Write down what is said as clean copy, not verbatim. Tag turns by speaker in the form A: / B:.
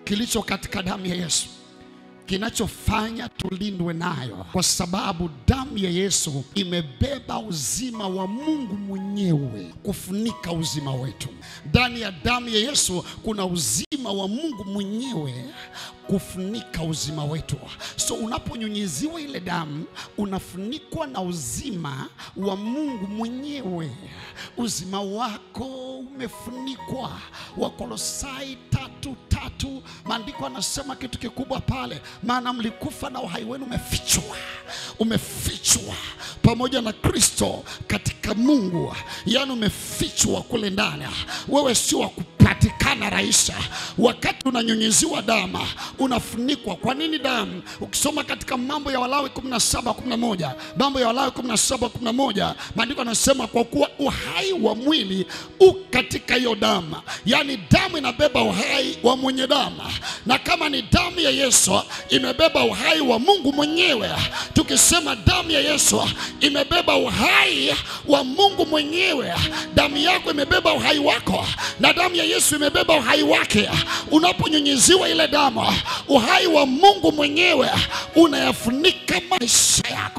A: kilicho katika damu ya Yesu kinachofanya tulindwe nayo, kwa sababu damu ya Yesu imebeba uzima wa Mungu mwenyewe kufunika uzima wetu. Ndani ya damu ya Yesu kuna uzima wa Mungu mwenyewe kufunika uzima wetu. So unaponyunyiziwa ile damu, unafunikwa na uzima wa Mungu mwenyewe. Uzima wako umefunikwa. Wakolosai 3:3, maandiko yanasema kitu kikubwa pale, maana mlikufa na uhai wenu umefichwa pamoja na Kristo katika Mungu. Yani umefichwa kule ndani. Wewe sio wa kupatikana rahisi. Wakati unanyunyiziwa damu, unafunikwa. Kwa nini damu? Ukisoma katika Mambo ya Walawi 17:11, Mambo ya Walawi 17:11, maandiko yanasema kwa kuwa uhai wa mwili katika hiyo damu. Yani damu inabeba uhai wa mwenye damu, na kama ni damu ya Yesu imebeba uhai wa Mungu mwenyewe. Tukisema damu ya Yesu imebeba uhai wa Mungu mwenyewe, damu yako imebeba uhai wako na damu ya Yesu imebeba uhai wake. Unaponyunyiziwa ile damu, uhai wa Mungu mwenyewe unayafunika maisha yako.